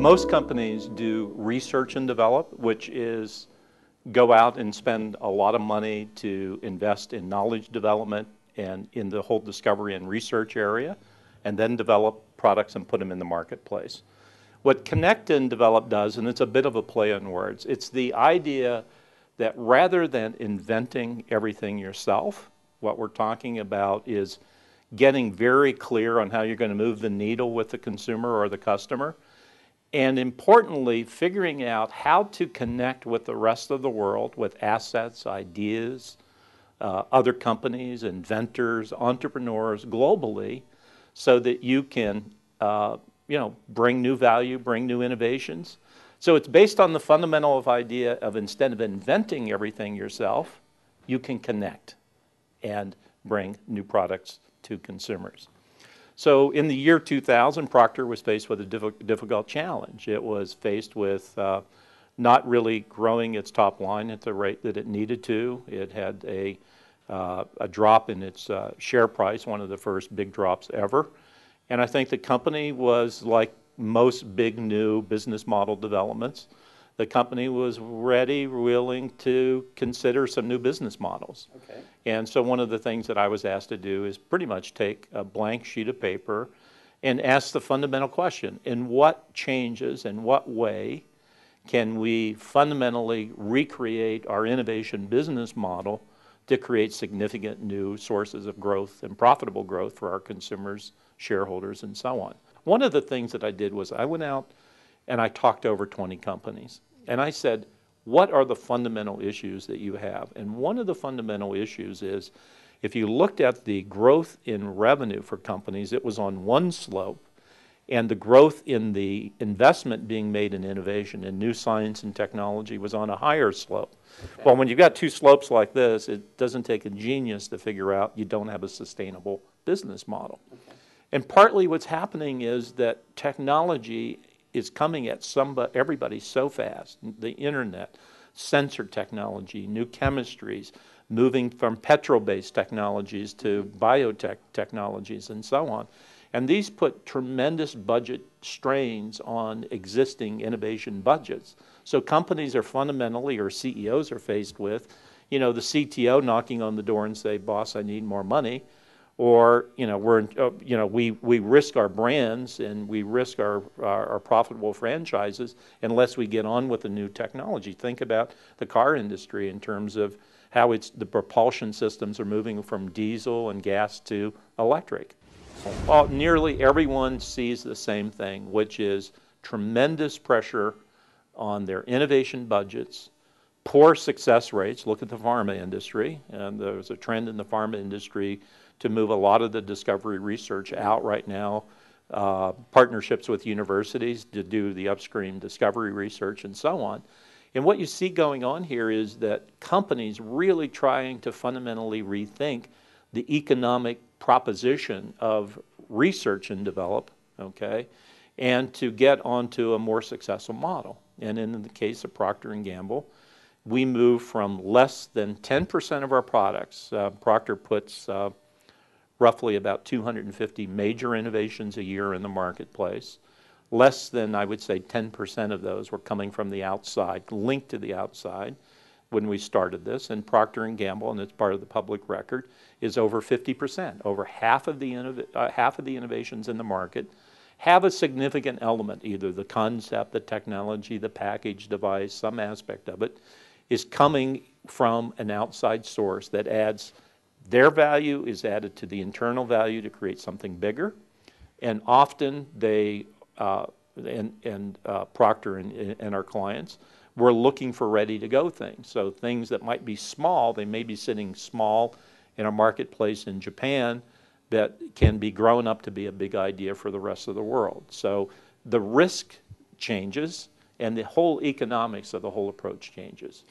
Most companies do research and develop, which is go out and spend a lot of money to invest in knowledge development and in the whole discovery and research area, and then develop products and put them in the marketplace. What Connect and Develop does, and it's a bit of a play on words, it's the idea that rather than inventing everything yourself, what we're talking about is getting very clear on how you're going to move the needle with the consumer or the customer, and importantly, figuring out how to connect with the rest of the world with assets, ideas, other companies, inventors, entrepreneurs globally, so that you can bring new value, bring new innovations. So it's based on the fundamental idea of instead of inventing everything yourself, you can connect and bring new products to consumers. So in the year 2000, Procter was faced with a difficult challenge. It was faced with not really growing its top line at the rate that it needed to. It had a drop in its share price, one of the first big drops ever. And I think the company was like most big new business model developments. The company was ready, willing to consider some new business models. Okay. And so one of the things that I was asked to do is pretty much take a blank sheet of paper and ask the fundamental question: in what changes, in what way can we fundamentally recreate our innovation business model to create significant new sources of growth and profitable growth for our consumers, shareholders, and so on? One of the things that I did was I went out and I talked to over 20 companies. And I said, what are the fundamental issues that you have? And one of the fundamental issues is, if you looked at the growth in revenue for companies, it was on one slope, and the growth in the investment being made in innovation and new science and technology was on a higher slope. Okay. Well, when you've got two slopes like this, it doesn't take a genius to figure out you don't have a sustainable business model. Okay. And partly what's happening is that technology is coming at everybody so fast. The internet, sensor technology, new chemistries, moving from petrol-based technologies to biotech technologies and so on. And these put tremendous budget strains on existing innovation budgets. So companies are fundamentally, or CEOs are faced with, the CTO knocking on the door and say, boss, I need more money. Or we risk our brands and we risk our profitable franchises unless we get on with the new technology. Think about the car industry in terms of how the propulsion systems are moving from diesel and gas to electric. Well, nearly everyone sees the same thing, which is tremendous pressure on their innovation budgets, poor success rates. Look at the pharma industry, and there's a trend in the pharma industry to move a lot of the discovery research out right now, partnerships with universities to do the upstream discovery research and so on. And what you see going on here is that companies really trying to fundamentally rethink the economic proposition of research and develop, okay, and to get onto a more successful model. And in the case of Procter & Gamble, we moved from less than 10% of our products. Procter puts roughly about 250 major innovations a year in the marketplace. Less than, I would say, 10% of those were coming from the outside, linked to the outside when we started this. And Procter & Gamble, and it's part of the public record, is over 50%. Over half of the innovations in the market have a significant element, either the concept, the technology, the package device, some aspect of it, is coming from an outside source that adds their value is added to the internal value to create something bigger. And often they, Procter and our clients, we're looking for ready-to-go things. So things that might be small, they may be sitting small in a marketplace in Japan that can be grown up to be a big idea for the rest of the world. So the risk changes and the whole economics of the whole approach changes.